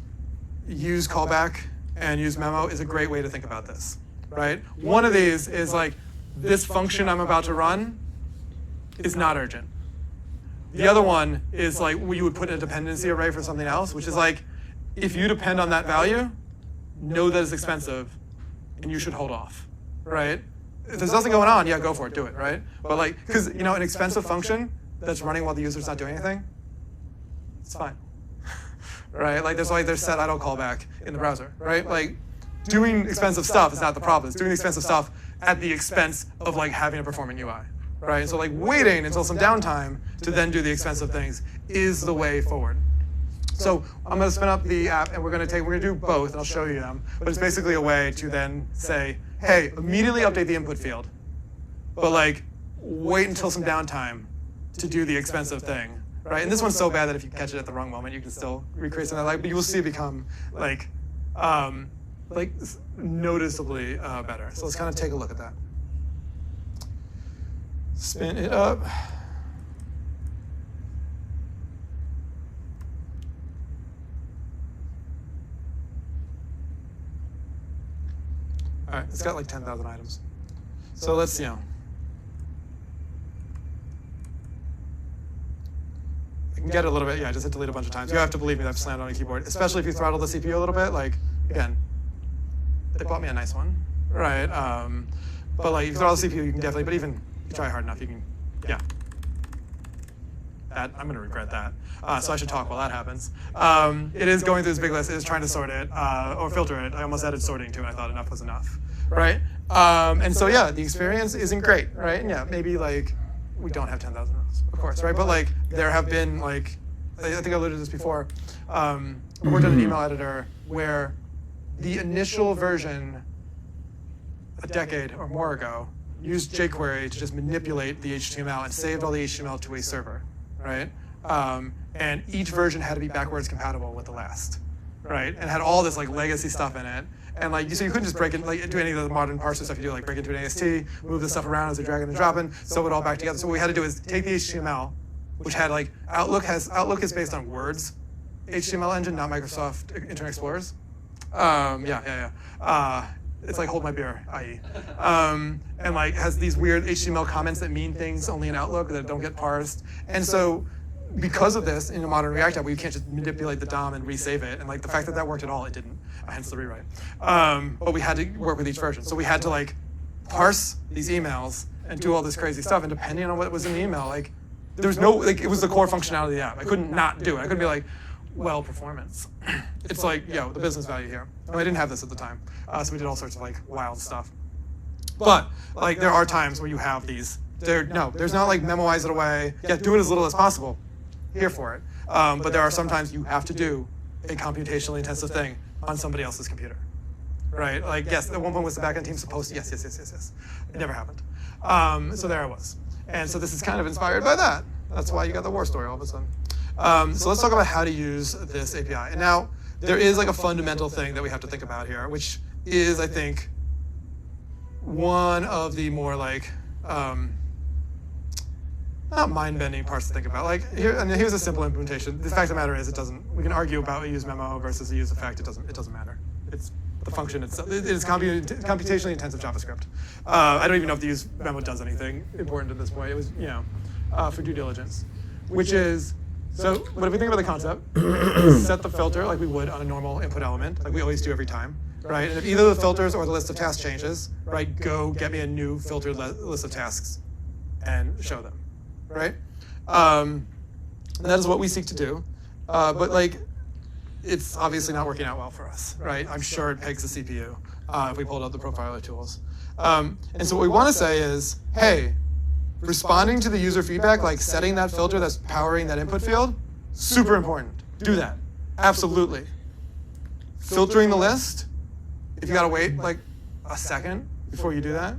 use callback and use memo is a great way to think about this, right? One of these is like, this function I'm about to run is not urgent. The other one is like, you would put in a dependency array for something else, which is like, if you depend on that value, know that it's expensive and you should hold off, right? If there's nothing going on, yeah, go for it, do it, right? But like, because an expensive function that's running while the user's not doing anything, it's fine, right? Like there's set idle callback in the browser, right? Like doing expensive stuff is not the problem. It's doing expensive stuff at the expense of like having a performant UI, right? And so like waiting until some downtime to then do the expensive things is the way forward. So I'm going to spin up the app, and we're going to do both, and I'll show you them. But it's basically a way to then say, hey, immediately update the input field, but like wait until some downtime to do the expensive thing, right? And this one's so bad that if you catch it at the wrong moment, you can still recreate something like, but you will see it become like noticeably better. So let's kind of take a look at that. Spin it up. All right, it's got like 10,000 items. So let's, I can get it a little bit. Yeah, I just hit delete a bunch of times. You have to believe me that I've slammed on a keyboard, especially if you throttle the CPU a little bit. Like, again, they bought me a nice one, right? But like, if you throttle the CPU, you can definitely, but even if you try hard enough, you can, yeah. I'm going to regret that. So I should talk while that happens. It is going through this big list. It is trying to sort it or filter it. I almost added sorting too, and I thought enough was enough, right? And so yeah, the experience isn't great, right? And yeah, maybe like we don't have 10,000 rows, of course, right? But like there have been like, I think I alluded to this before. I worked on an email editor where the initial version a decade or more ago used jQuery to just manipulate the HTML and saved all the HTML to a server. Right? And each version had to be backwards compatible with the last, right? And had all this like legacy stuff in it. And like, so you couldn't just break it, like do any of the modern parser stuff you do, like break into an AST, move the stuff around as you're dragging and dropping, sew it all back together. So what we had to do is take the HTML, which had like, Outlook is based on Word's HTML engine, not Microsoft Internet Explorer's. It's like hold my beer, IE. And like has these weird HTML comments that mean things only in Outlook that don't get parsed. And so because of this, in a modern React app, we can't just manipulate the DOM and resave it. And like the fact that that worked at all, it didn't, hence the rewrite. But we had to work with each version. So we had to like parse these emails and do all this crazy stuff. And depending on what was in the email, like there's no, like it was the core functionality of the app. I couldn't not do it. I couldn't be like, well, performance. It's like, the business value here. And I didn't have this at the time. So we did all sorts of like wild stuff. But like there are times where you have these, there's not like memoize it away. Yeah, do it as little as possible. Here for it. But there are sometimes you have to do a computationally intensive thing on somebody else's computer. Right? Like, yes, at one point was the backend team supposed to, yes. It never happened. So there I was. And so this is kind of inspired by that. That's why you got the war story all of a sudden. So let's talk about how to use this API. And now, there is like a fundamental thing that we have to think about here, which is, I think, one of the more like, not mind-bending parts to think about. Like, here's a simple implementation. The fact of the matter is, we can argue about a use memo versus a use effect. It doesn't matter. It's the function itself. It is computationally intensive JavaScript. I don't even know if the use memo does anything important at this point. It was, for due diligence, which is, so, but if we think about the concept, set the filter like we would on a normal input element, like we always do every time, right? And if either the filters or the list of tasks changes, right, go get me a new filtered list of tasks and show them, right? And that is what we seek to do. But like, it's obviously not working out well for us, right? I'm sure it pegs the CPU if we pulled out the profiler tools. And so what we want to say is, hey, responding to the user feedback, like setting that filter that's powering that input field, super important. Do that. Absolutely. Filtering the list, if you gotta wait like a second before you do that,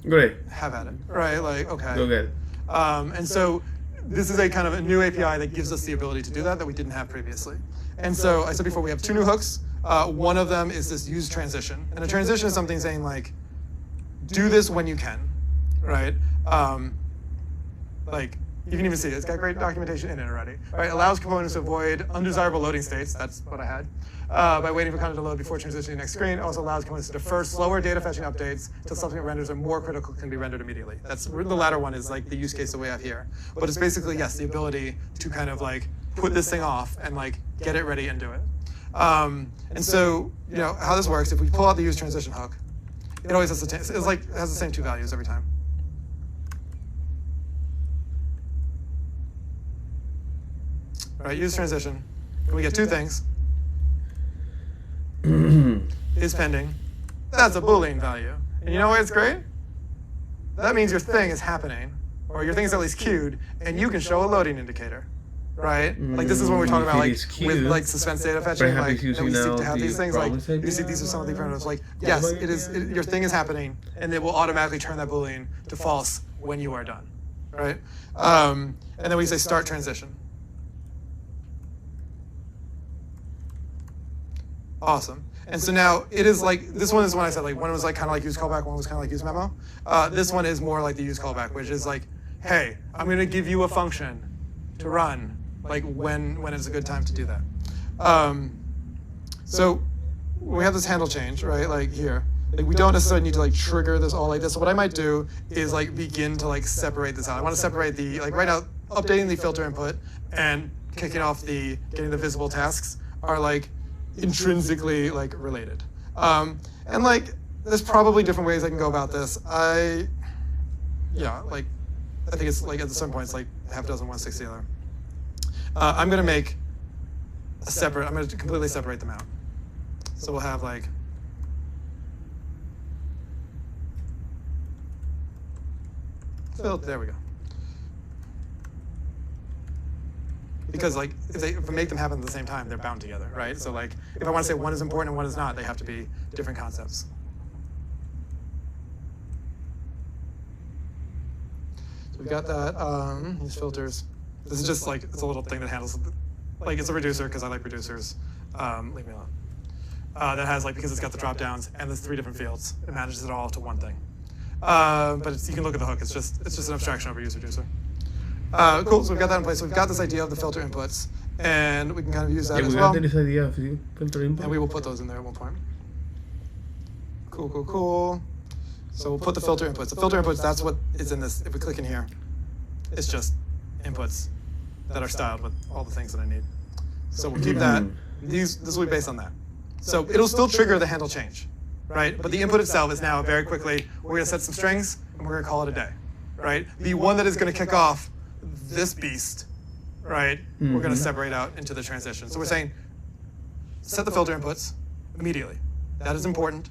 great. Have at it, right? Like, okay. Go get it. And so this is a kind of a new API that gives us the ability to do that we didn't have previously. And so I said before, we have two new hooks. One of them is this useTransition. And a transition is something saying like, do this when you can. Right? Like, you can even see it. It's got great documentation in it already. Right? Allows components to avoid undesirable loading states. That's what I had. By waiting for content to load before transitioning to the next screen. Also allows components to defer slower data fetching updates till subsequent renders are more critical can be rendered immediately. That's the latter one is like the use case that we have here. But it's basically, yes, the ability to kind of like put this thing off and like get it ready and do it. And so, you know, how this works, if we pull out the useTransition hook, it always has has the same two values every time. All right, useTransition, and we get two things. Is pending. That's a Boolean value. And you know why it's great? That means your thing is happening, or your thing is at least queued, and you can show a loading indicator, right? Like this is when we're talking about like with like suspense data fetching, like and we seek to have these things. Like you see, these are some of the primitives. Like yes, it is. Your thing is happening, and it will automatically turn that Boolean to false when you are done, right? And then we say start transition. Awesome. And so now it is like, this one is when I said like, one was like kind of like use callback, one was kind of like use memo. This one is more like the use callback, which is like, hey, I'm going to give you a function to run, like when it's a good time to do that. So we have this handle change, right? Like here, like we don't necessarily need to like trigger this all like this. So what I might do is like begin to like separate this out. I want to separate the, like right now, updating the filter input and kicking off getting the visible tasks are like, intrinsically like related, and like there's probably different ways I can go about this. I think it's like at some point it's like half a dozen, 1/6 the other. I'm gonna make a separate. I'm gonna completely separate them out. So we'll have like there we go. Because like if we make them happen at the same time, they're bound together, right? So like if I want to say one is important and one is not, they have to be different concepts. So we've got that, these filters. This is just like, it's a little thing that handles, like it's a reducer because I like reducers. Leave me alone. That has like, because it's got the drop downs and there's 3 different fields, it manages it all to one thing. But you can look at the hook, it's just an abstraction of a use reducer. Cool, so we've got that in place. So we've got this idea of the filter inputs, and we can kind of use that as well. We got this idea of the filter input. And we will put those in there at one point. Cool. So we'll put the filter inputs. The filter inputs, that's what is in this. If we click in here, it's just inputs that are styled with all the things that I need. So we'll keep that. This will be based on that. So it'll still trigger the handle change, right? But the input itself is now very quickly, we're going to set some strings, and we're going to call it a day, right? The one that is going to kick off this beast, right, we're going to separate out into the transition. So we're saying, set the filter inputs immediately. That is important.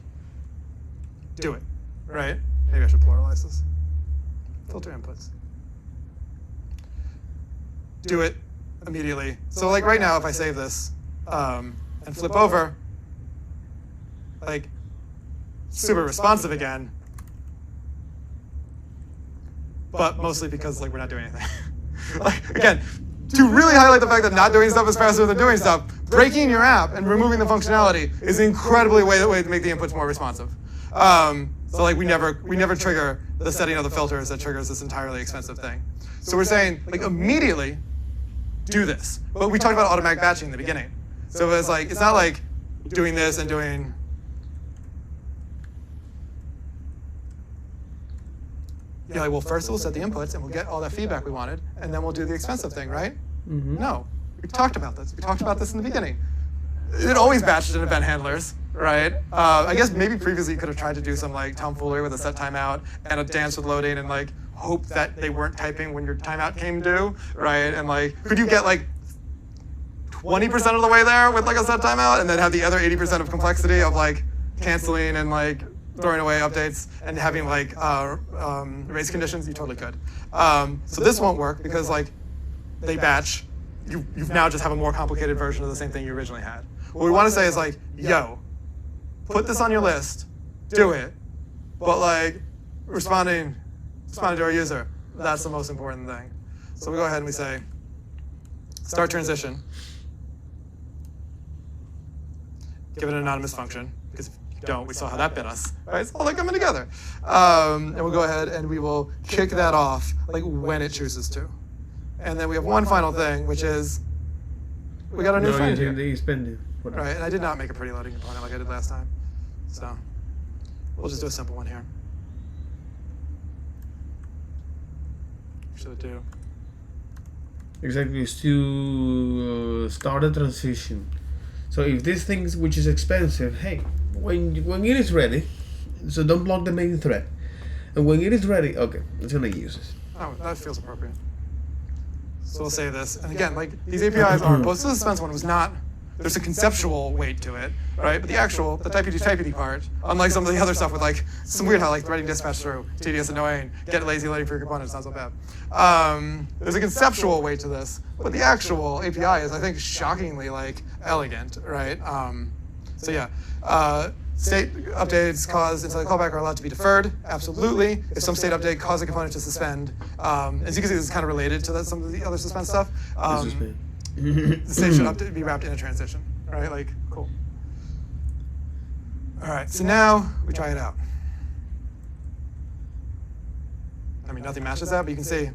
Do it, right? Maybe I should pluralize this. Filter inputs. Do it immediately. So like right now, if I save this and flip over, like super responsive again, but mostly because like we're not doing anything. Like again, to really highlight the fact that not doing stuff is faster than doing stuff, breaking your app and removing the functionality is an incredibly way to make the inputs more responsive. So like we never trigger the setting of the filters that triggers this entirely expensive thing. So we're saying like immediately do this. But we talked about automatic batching in the beginning. So it's like it's not like doing this and doing like, well, first we'll set the inputs and we'll get all that feedback we wanted, and then we'll do the expensive thing, right? No, we talked about this. We talked about this in the beginning. It always batched in event handlers, right? I guess maybe previously you could have tried to do some like tomfoolery with a set timeout and a dance with loading and like hope that they weren't typing when your timeout came due, right? And like, could you get like 20% of the way there with like a set timeout and then have the other 80% of complexity of like canceling and like throwing away updates and having like race conditions? You totally could. So this won't work because like they batch. You've now just have a more complicated version of the same thing you originally had. What we want to say is like, yo, put this on your list, do it, but like responding to our user, that's the most important thing. So we go ahead and we say, start transition. Give it an anonymous function, because if you don't, we saw how that bit us, right? It's all like coming together. And we'll go ahead and we will kick that off like when it chooses to. And then we have one final thing, which is we got a new friend here. Right, and I did not make a pretty loading component like I did last time. So we'll just do a simple one here. Should it do? Exactly, it's to start a transition. So if this thing which is expensive, hey, when it is ready, so don't block the main thread. And when it is ready, okay, it's gonna use it. Oh, that feels appropriate. So we'll say this, and again, like these APIs are, both the Suspense one was not, there's a conceptual weight to it, right? But the actual, the typey part, unlike some of the other stuff with like, some weird how like threading dispatch through, tedious, annoying, get lazy loading for your components, not so bad. There's a conceptual weight to this, but the actual API is, I think, shockingly like elegant, right? So yeah, state updates caused inside the callback are allowed to be deferred. Absolutely. If some state update caused a component to suspend, as you can see, this is kind of related to that, some of the other suspend stuff. The state should be wrapped in a transition, right? Like, cool. All right, so now we try it out. I mean, nothing matches that, but you can see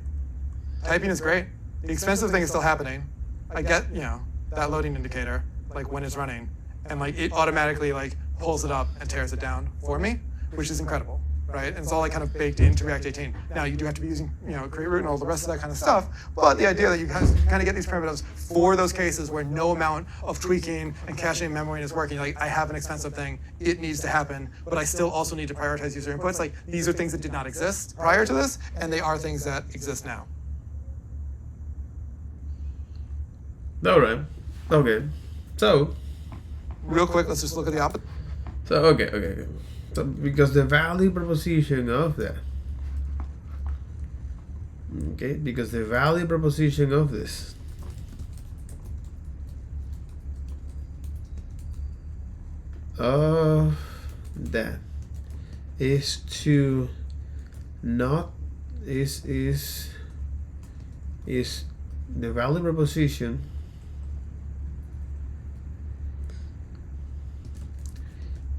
typing is great. The expensive thing is still happening. I get, that loading indicator, like when it's running, and like it automatically like pulls it up and tears it down for me, which is incredible, right? And it's all like kind of baked into React 18. Now you do have to be using, create root and all the rest of that kind of stuff, but the idea that you kind of get these primitives for those cases where no amount of tweaking and caching memory is working. Like, I have an expensive thing, it needs to happen, but I still also need to prioritize user inputs. Like, these are things that did not exist prior to this, and they are things that exist now. All right. Okay. So, real quick, let's just look at the opposite. So okay. So because the value proposition of that. Okay, because the value proposition of this that is to not is the value proposition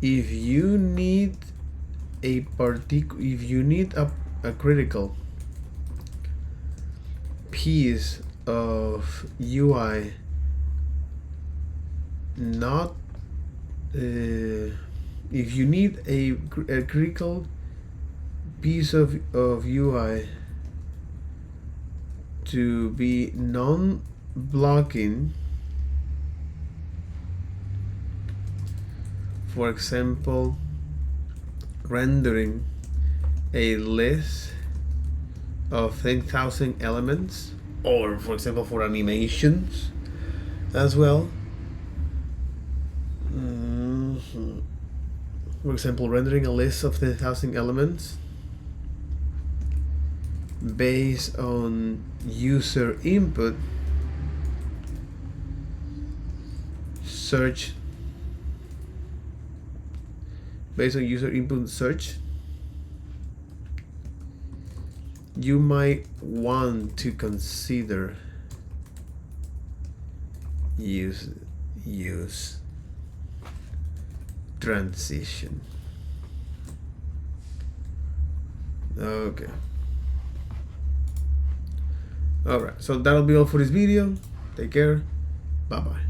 if you need a critical piece of UI, not if you need a critical piece of UI to be non-blocking, for example, rendering a list of 10,000 elements, or for example for animations as well. For example, rendering a list of 10,000 elements based on user input, search, based on user input search, you might want to consider use transition. Okay. Alright, so that'll be all for this video. Take care. Bye bye.